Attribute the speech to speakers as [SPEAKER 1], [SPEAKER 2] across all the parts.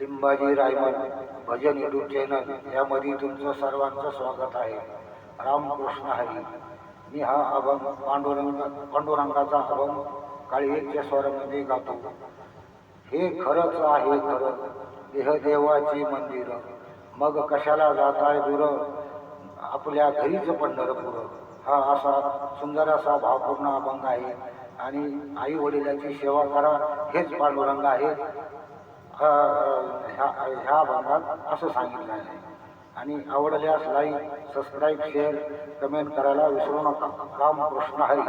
[SPEAKER 1] Limbaji Riemann भजन YouTube channel यामध्ये तुमचं सर्वांचं स्वागत आहे. रामकृष्ण हरी. मी हा अभंग पांडुरंगाचा अभंग काळीच्या स्वरामध्ये गातो. हे खरंच आहे खरं देहदेवाचे मंदिर, मग कशाला जाताय दूर, आपल्या घरीच पंढरपूर. हा असा सुंदर असा भावपूर्ण अभंग आहे आणि आई वडिलांची सेवा करा हेच पांडुरंग आहे ह्या भागात असं सांगितलं आहे. आणि आवडल्यास लाईक सबस्क्राईब शेअर कमेंट करायला विसरू नका. रामकृष्ण हरी.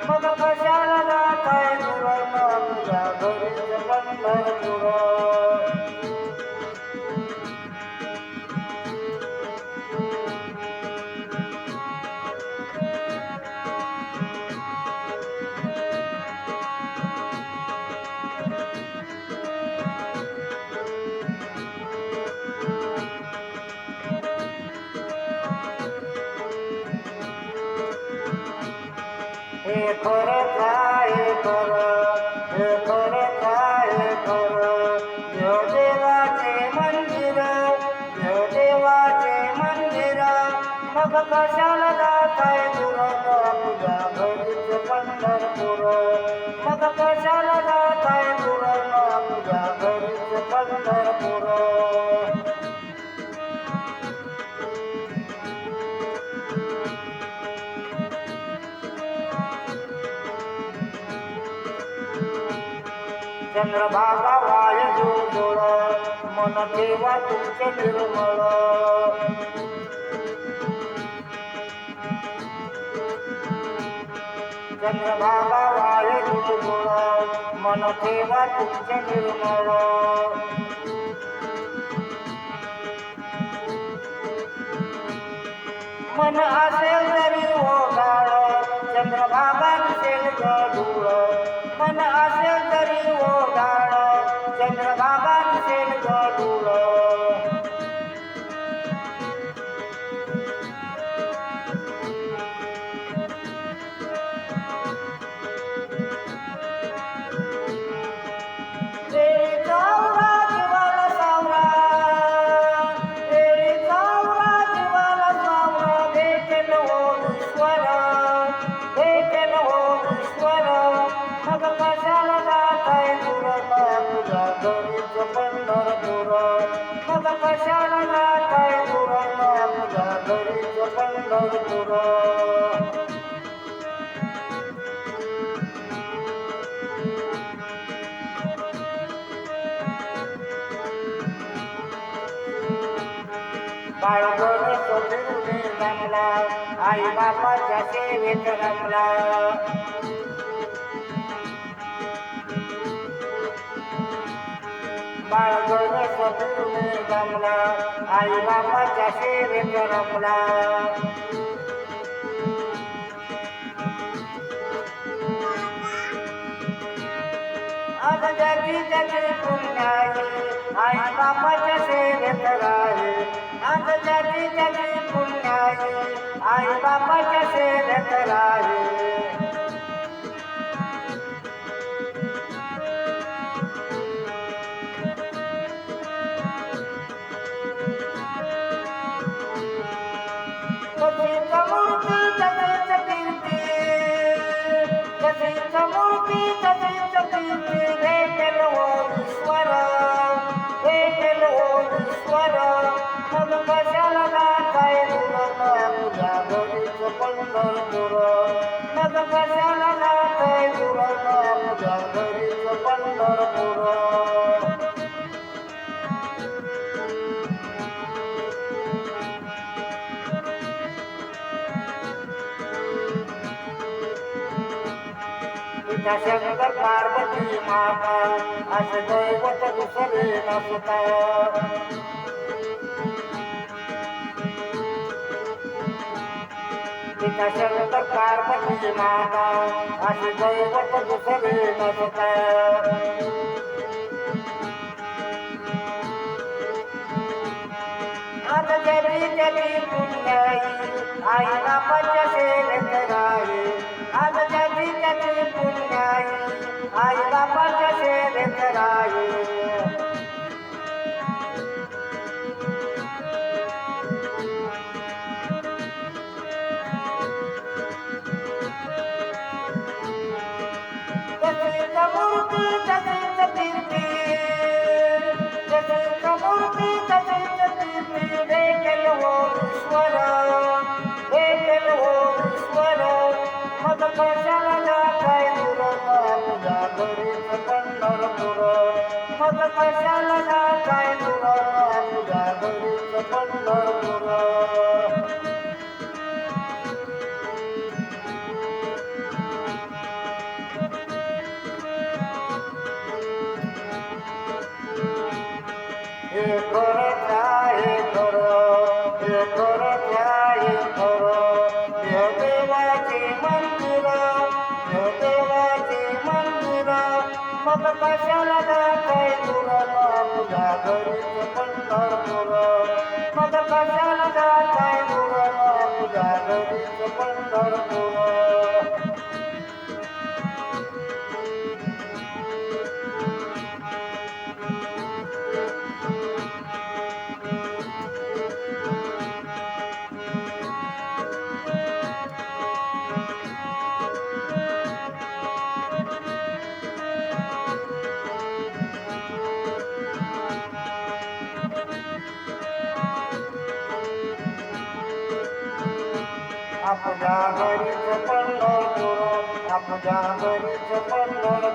[SPEAKER 2] मग कशाला जाताय दूर, तुझ्या घरीच पंढरपूर. हे खरंच आहे खरं, हे खरंच आहे खरं, देवदेवाचे मंदिर, देवदेवाचे मंदिर. मग कशाला जाताय दूर, तुझ्या घरीच पंढरपूर. मग कशाला जाताय दूर, तुझ्या घरीच पंढरपूर. चंद्रभागा वाय जोडोळ, मन ठेवा तुमचे निर्मळ. चंद्रभागा वाय जोडोळ, मन ठेवा तुमचे निर्मळ. मन असेल तरी ओघाळ, चंद्रभागा दिसेल गडूळ. मन असेल तरी ओघाळ, चंद्रभागा दिसेल गडूळ. पंढरपूर. मग कशाला जाताय दूर, तुझ्या घरीच पंढरपूर. बाळगण फिरून रमला, आई बापाच्या सेवेत रमला. बाळगण फिरून रमला, आई बापाच्या सेवेत रमला. आज जगी जगी पुण्याई, आई बापाच्या सेवेत राही. आज जगी जगी पुण्याई, आई बापाच्या सेवेत राही. कधीच मूर्ती कधीच कीर्ती, कधीच मूर्ती कधीच कीर्ती. भेटेल हो ईश्वर, भेटेल हो ईश्वर. मग कशाला जाताय दूर, तुझ्या घरीच पंढरपूर. मग कशाला जाताय दूर, तुझ्या घरीच पंढरपूर. शंकर पार्वती माता, असे दैवत दुसरे नसता. त्या शंकर पार्वती माता असे दैवत दुसरे नसता आज जरी जरी पुण्याई आई बापाच्या सेवेत राही आज जरी जरी पुण्याई आई बापाच्या सेवेत राही जशीच मूर्ती तशीच कीर्ती जशीच मूर्ती तशीच कीर्ती देखील हो ईश्वर देखील हो ईश्वर मग कशाला जाताय दूर तुझ्या घरीच पंढरपूर मग कशाला जाताय दूर तुझ्या घरीच पंढरपूर हे खरंच आहे खरं हे खरंच आहे खरं हे देवाचे मंदिर हे देवाचे मंदिर मग कशाला जाताय दूर तुझ्या घरीच पंढरपूर मग कशाला जाताय दूर तुझ्या घरीच पंढरपूर आपल्या घरीच पंढरपूर आपल्या घरीच पंढरपूर